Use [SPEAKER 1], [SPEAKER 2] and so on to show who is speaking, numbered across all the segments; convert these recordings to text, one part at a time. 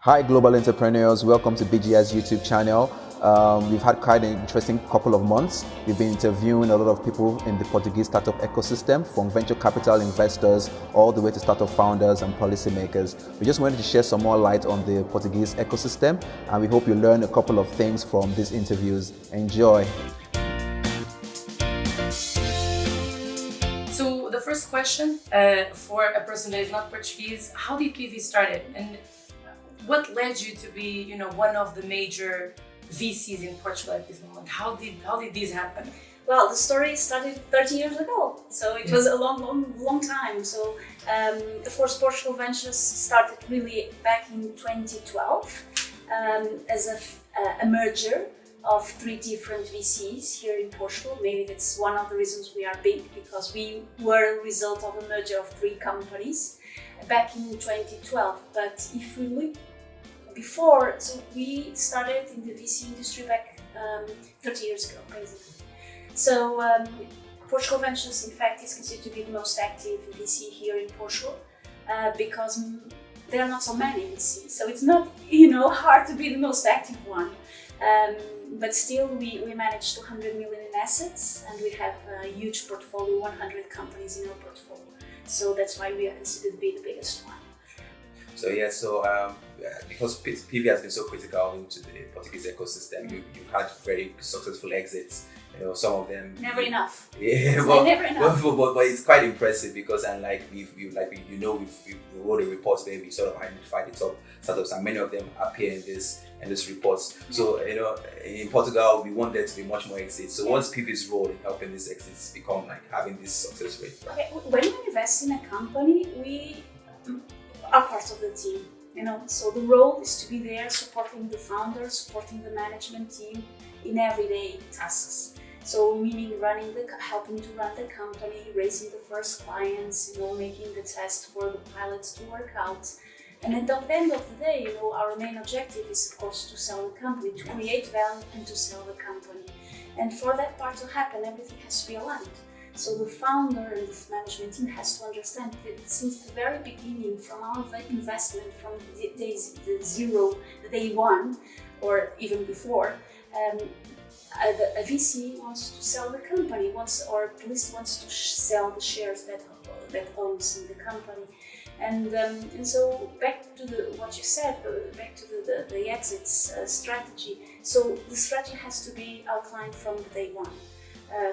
[SPEAKER 1] Hi, global entrepreneurs. Welcome to BGS YouTube channel. We've had quite an interesting couple of months. We've been interviewing a lot of people in the Portuguese startup ecosystem, from venture capital investors all the way to startup founders and policymakers. We just wanted to share some more light on the Portuguese ecosystem, and we hope you learn a couple of things from these interviews. Enjoy.
[SPEAKER 2] So the first question for a person that is not Portuguese, how did PV started? And what led you to be, one of the major VCs in Portugal at this moment? How did this happen?
[SPEAKER 3] Well, the story started 30 years ago, so it was a long time. So, of course, Portugal Ventures started really back in 2012 as a merger of three different VCs here in Portugal. Maybe that's one of the reasons we are big, because we were a result of a merger of three companies back in 2012. But if we look before, so we started in the VC industry back 30 years ago, basically. So Portugal Ventures, in fact, is considered to be the most active VC here in Portugal because there are not so many VCs. So it's not, hard to be the most active one. But still, we managed 200 million in assets, and we have a huge portfolio, 100 companies in our portfolio. So that's why we are considered to be the biggest one.
[SPEAKER 4] Because PV has been so critical into the Portuguese ecosystem, you've had very successful exits. Some of them
[SPEAKER 3] never enough.
[SPEAKER 4] Yeah,
[SPEAKER 3] never enough.
[SPEAKER 4] But it's quite impressive, because we wrote a report where we sort of identified the top startups, and many of them appear in this reports. So in Portugal, we want there to be much more exits. So what's PV's role in helping these exits become having this success rate?
[SPEAKER 3] Okay, when we invest in a company, we are part of the team. So the role is to be there supporting the founders, supporting the management team in everyday tasks. So meaning helping to run the company, raising the first clients, making the test for the pilots to work out. And at the end of the day, our main objective is, of course, to sell the company, to create value and to sell the company. And for that part to happen, everything has to be aligned. So the founder and the management team has to understand that since the very beginning, from our investment, from the day one, or even before, a VC wants to sell the company, or at least wants to sell the shares that owns in the company. And so back to what you said, back to the exits strategy. So the strategy has to be outlined from day one.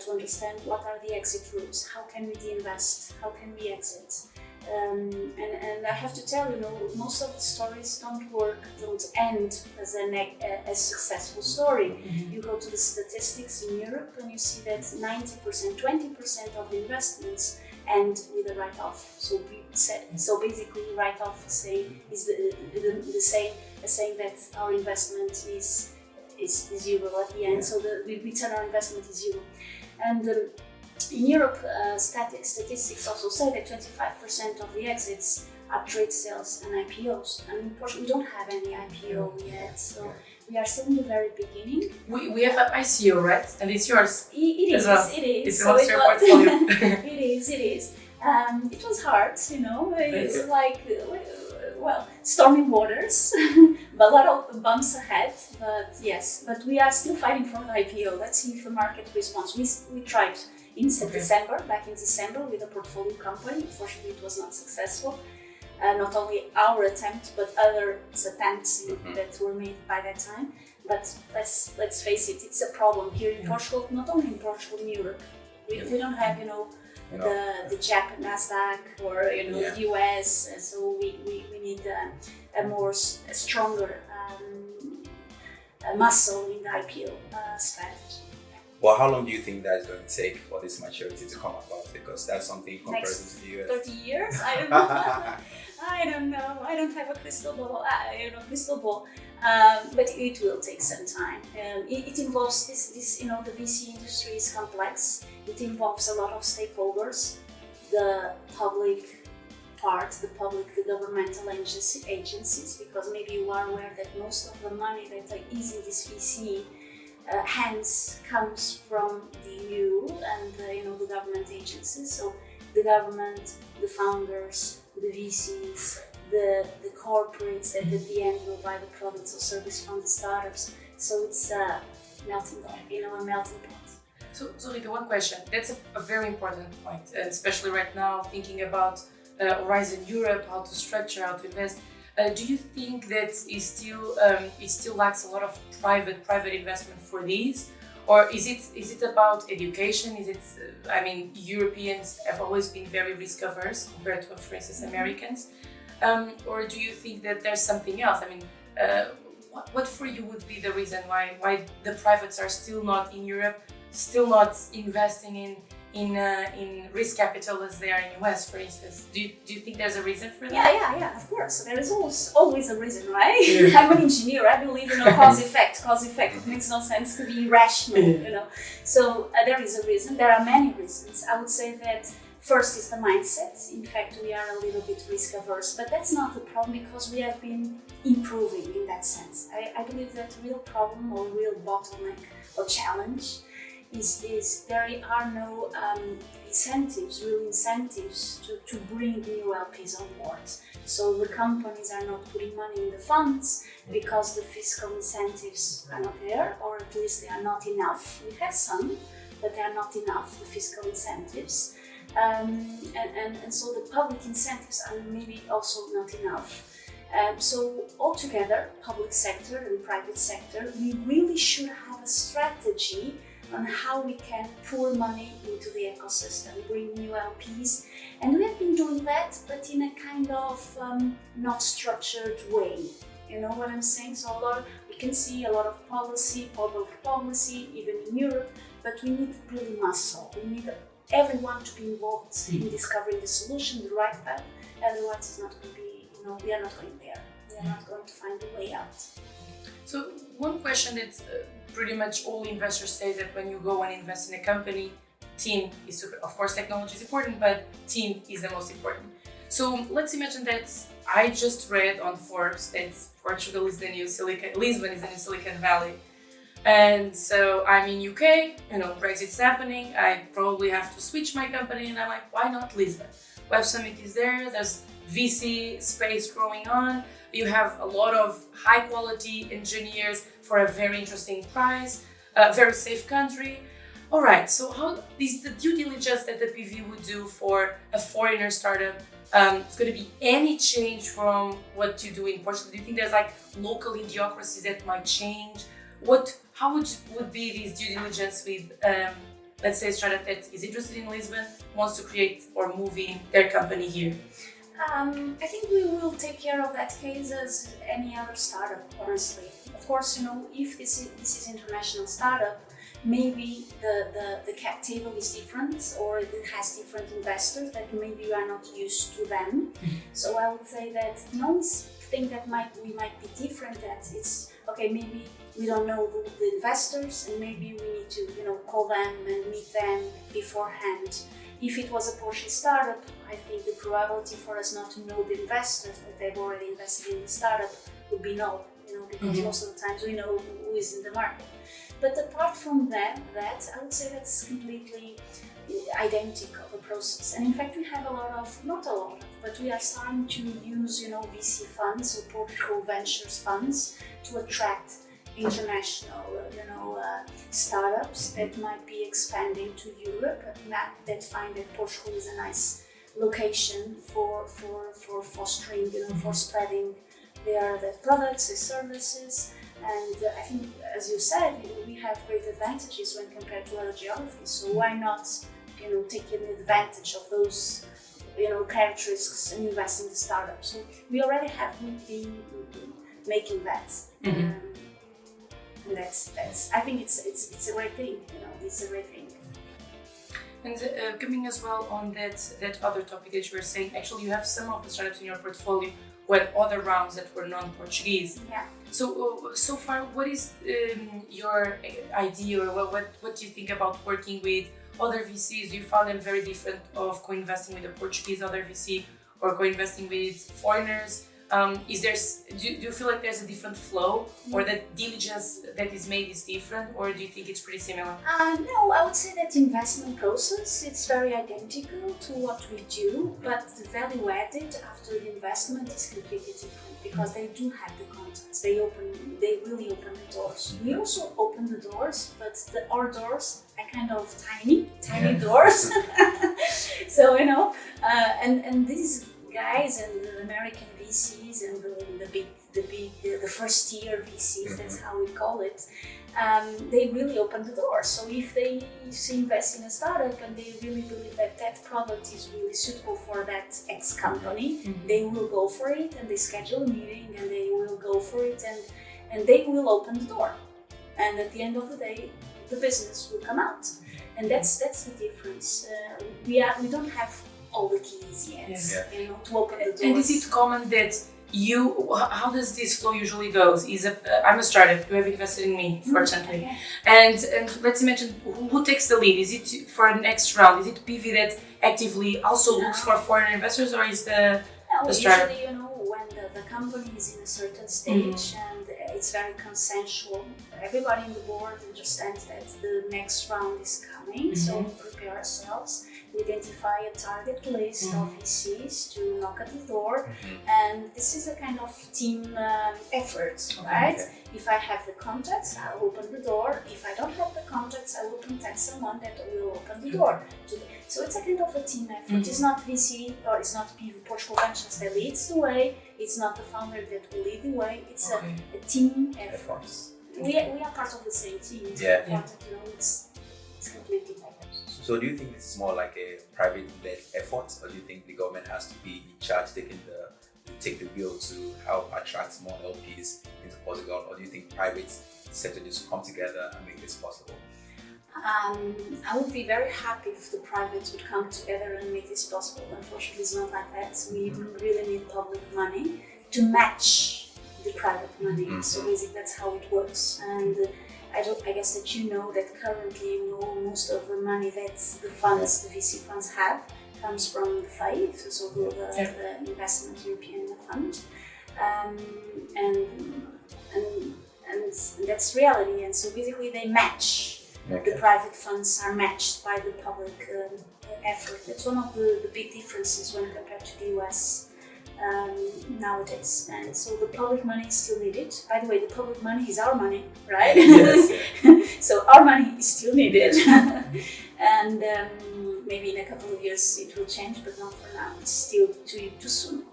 [SPEAKER 3] To understand what are the exit routes, how can we de-invest, how can we exit. And I have to tell most of the stories don't end as a successful story.
[SPEAKER 2] Mm-hmm.
[SPEAKER 3] You go to the statistics in Europe and you see that 90%, 20% of the investments end with a write-off. So basically, write-off is the same as saying that our investment is zero at the end, so the return on investment is zero. And in Europe, statistics also say that 25% of the exits are trade sales and IPOs. And in Portugal, we don't have any IPO yet, so we are still in the very beginning.
[SPEAKER 2] We have an ICO, right? And it's yours.
[SPEAKER 3] It is.
[SPEAKER 2] It's also your portfolio.
[SPEAKER 3] It is. It was hard, It's like stormy waters, but a lot of bumps ahead. But yes, we are still fighting for the IPO. Let's see if the market responds. We tried back in December with a portfolio company. Unfortunately, it was not successful. Not only our attempt, but others' attempts that were made by that time. But let's face it, it's a problem here in Portugal. Not only in Portugal, in Europe, we don't have the Japan Nasdaq or the US, so we need a stronger muscle in the IPO strategy.
[SPEAKER 4] Well, how long do you think that is going to take for this maturity to come about? Because that's something comparison to the US.
[SPEAKER 3] 30 years? I don't know. I don't know. I don't have a crystal ball. But it will take some time. It involves this. The VC industry is complex. It involves a lot of stakeholders, the public part, the governmental agencies, because maybe you are aware that most of the money that is in this VC hands comes from the EU and the government agencies. So the government, the founders, the VCs, the corporates that at the end will buy the products or service from the startups. So it's a melting pot, a melting pot.
[SPEAKER 2] So Rita, one question. That's a very important point, and especially right now, thinking about Horizon Europe, how to structure, how to invest. Do you think that it still lacks a lot of private investment for these, or is it about education? Is it? Europeans have always been very risk averse compared to, for instance, Americans, or do you think that there's something else? What for you would be the reason why the privates are still not in Europe, still not investing in risk capital as they are in US, for instance? Do you think there's a reason for that?
[SPEAKER 3] Yeah, of course. There is always a reason, right? I'm an engineer. I believe in cause effect. It makes no sense to be irrational, So there is a reason. There are many reasons. I would say that first is the mindset. In fact, we are a little bit risk averse, but that's not the problem because we have been improving in that sense. I believe that real problem or real bottleneck or challenge is there are no real incentives to bring new LPs on board. So the companies are not putting money in the funds because the fiscal incentives are not there, or at least they are not enough. We have some, but they are not enough, the fiscal incentives. And so the public incentives are maybe also not enough. So altogether, public sector and private sector, we really should have a strategy on how we can pour money into the ecosystem, bring new LPs. And we have been doing that, but in a kind of not structured way. You know what I'm saying? So we can see a lot of public policy, even in Europe, but we need really muscle. We need everyone to be involved in discovering the solution, the right path. Otherwise, it's not going to be, we are not going there. We are not going to find a way out.
[SPEAKER 2] So one question that pretty much all investors say that when you go and invest in a company, team is super. Of course, technology is important, but team is the most important. So let's imagine that I just read on Forbes that Portugal is the new Lisbon is the new Silicon Valley. And so I'm in UK, Brexit's happening, I probably have to switch my company, and I'm like, why not Lisbon? Web Summit is there's VC space growing on, you have a lot of high quality engineers for a very interesting price, a very safe country. All right, so how is the due diligence that the PV would do for a foreigner startup? It's going to be any change from what you do in Portugal? Do you think there's local idiocracies that might change? How would be this due diligence with, let's say, a startup that is interested in Lisbon, wants to create or move in their company here?
[SPEAKER 3] I think we will take care of that case as any other startup, honestly. Of course, if this is international startup, maybe the cap table is different, or it has different investors that maybe you are not used to them. So I would say that the only thing that we might be different at is, okay, maybe we don't know the investors, and maybe we need to call them and meet them beforehand. If it was a Portuguese startup, I think the probability for us not to know the investors that they've already invested in the startup would be no, because most of the times we know who is in the market. But apart from that, I would say that's completely identical, the process. And in fact, we have but we are starting to use, VC funds or Portugal Ventures funds to attract international, startups that might be expanding to Europe, that find that Portugal is a nice location for fostering, for spreading their products, their services. And I think, as you said, we have great advantages when compared to other geographies. So why not, taking advantage of those, characteristics and invest in the startup? So we already have been making that. And that's I think it's a great thing, it's a great thing.
[SPEAKER 2] And coming as well on that other topic that you were saying, actually you have some of the startups in your portfolio who had other rounds that were non-Portuguese.
[SPEAKER 3] Yeah.
[SPEAKER 2] So far, what is your idea, or what do you think about working with other VCs? Do you find them very different of co-investing with a Portuguese other VC or co-investing with foreigners? do you feel like there's a different flow, or that diligence that is made is different, or do you think it's pretty similar?
[SPEAKER 3] No, I would say that investment process, it's very identical to what we do, but the value added after the investment is completely different, because they do have the contacts. They really open the doors. We also open the doors, but our doors are kind of tiny doors. So, and these guys and the American VCs and the first tier VCs, that's how we call it, they really open the door. So if they invest in a startup and they really believe that product is really suitable for that X company, they will go for it, and they schedule a meeting and they will go for it, and they will open the door. And at the end of the day, the business will come out. And that's the difference. We don't have all the keys yet, to open the doors.
[SPEAKER 2] And is it common that how does this flow usually goes? I'm a startup, you have invested in me, fortunately. And let's imagine who takes the lead? Is it for the next round? Is it PV that actively also looks for foreign investors, or is the startup?
[SPEAKER 3] Usually, when the company is in a certain stage and it's very consensual, everybody in the board understands that the next round is coming, so we prepare ourselves. We identify a target list of VCs to knock at the door, and this is a kind of team effort, right? If I have the contacts, I'll open the door. If I don't have the contacts, I will contact someone that will open the door. So it's a kind of a team effort. It's not VC or it's not Portugal Ventures that leads the way. It's not the founder that will lead the way. It's a team effort. We are part of the same team. It's completely different.
[SPEAKER 4] So do you think this is more like a private-led effort, or do you think the government has to be in charge, take the wheel to help attract more LPs into Portugal, or do you think private sector just come together and make this possible?
[SPEAKER 3] I would be very happy if the privates would come together and make this possible. Unfortunately, it's not like that. We really need public money to match the private money. So basically, that's how it works. And I guess that that currently most of the money that the VC funds have comes from the FAI, so the Investment European Fund, and that's reality. And so basically they match. The private funds are matched by the public effort. That's one of the big differences when compared to the US. Nowadays, and so the public money is still needed. By the way, the public money is our money, right? So our money is still needed, and maybe in a couple of years it will change, but not for now. It's still too soon.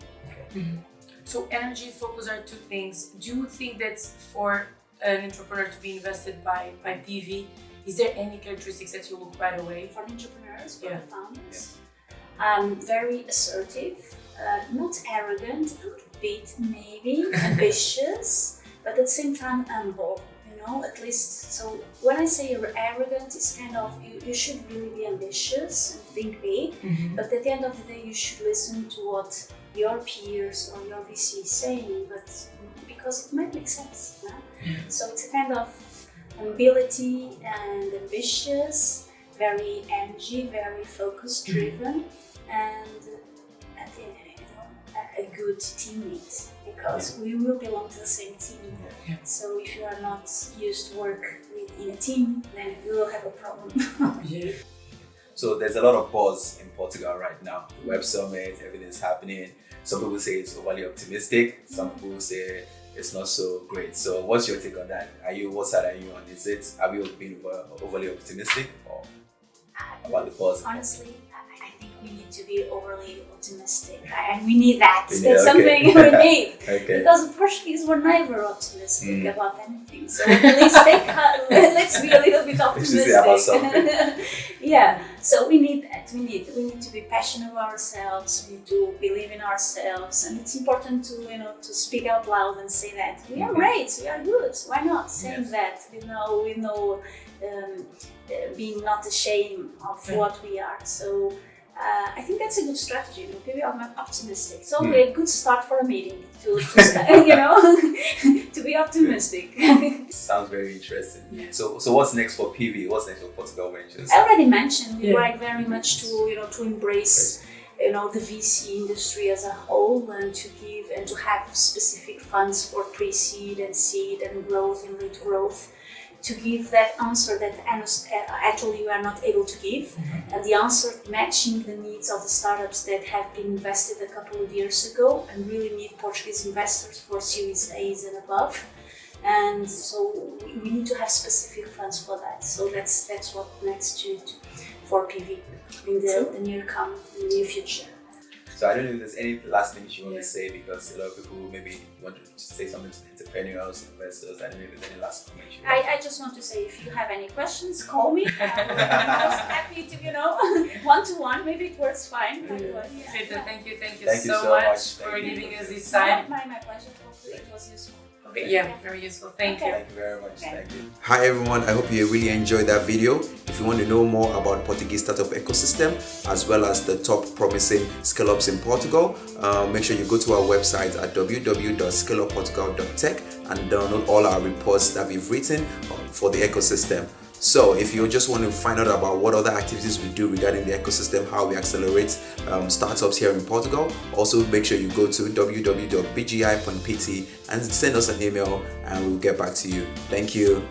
[SPEAKER 2] So energy focus are two things. Do you think that for an entrepreneur to be invested by PV, is there any characteristics that you look right away?
[SPEAKER 3] For entrepreneurs, for the founders, very assertive. Not arrogant, a little bit maybe, ambitious, but at the same time humble, at least. So when I say arrogant, it's kind of, you should really be ambitious and think big, but at the end of the day, you should listen to what your peers or your VC is saying, but because it might make sense. So it's a kind of ability and ambitious, very energy, very focus driven, and a good teammate, because we will belong to the same team. So if you are not used to work in a team, then we will have a problem.
[SPEAKER 4] So there's a lot of buzz in Portugal right now. The Web Summit, everything's happening. Some people say it's overly optimistic. Some people say it's not so great. So what's your take on that? What side are you on? Are we being overly optimistic, or about the buzz?
[SPEAKER 3] Honestly, I think we need to be overly optimistic, and we need that. That's something we need. Because the Portuguese were never optimistic about anything. So at least let's be a little bit optimistic. So we need that. We need to be passionate about ourselves. We need to believe in ourselves, and it's important to speak out loud and say that we are great, we are good. Why not saying that? Being not ashamed of what we are. So I think that's a good strategy. Maybe I'm optimistic. It's only a good start for a meeting to to be optimistic.
[SPEAKER 4] Sounds very interesting. So what's next for PV? What's next for Portugal Ventures?
[SPEAKER 3] I already mentioned we like very much to embrace the VC industry as a whole, and to give and to have specific funds for pre-seed and seed and growth and lead growth, to give that answer that actually you are not able to give, and the answer matching the needs of the startups that have been invested a couple of years ago and really need Portuguese investors for Series A's and above. And so we need to have specific funds for that. So that's what next for PV in the near future.
[SPEAKER 4] So I don't know if there's any last things you want to say, because a lot of people maybe want to say something to the entrepreneurs, investors. I don't know if there's any last comment you want.
[SPEAKER 3] I just want to say, if you have any questions, call me. I'm happy to, one-to-one, maybe it works fine.
[SPEAKER 2] Rita, thank you
[SPEAKER 4] Thank you
[SPEAKER 2] so much for giving us this time.
[SPEAKER 3] My pleasure. Hopefully it was useful.
[SPEAKER 2] Okay, yeah, very useful. Thank you.
[SPEAKER 4] Thank you very much.
[SPEAKER 3] Okay.
[SPEAKER 4] Thank you. Hi everyone, I hope you really enjoyed that video. If you want to know more about Portuguese startup ecosystem as well as the top promising scale-ups in Portugal, make sure you go to our website at www.scaleupportugal.tech and download all our reports that we've written for the ecosystem. So if you just want to find out about what other activities we do regarding the ecosystem, how we accelerate startups here in Portugal, also make sure you go to www.bgi.pt and send us an email and we'll get back to you. Thank you.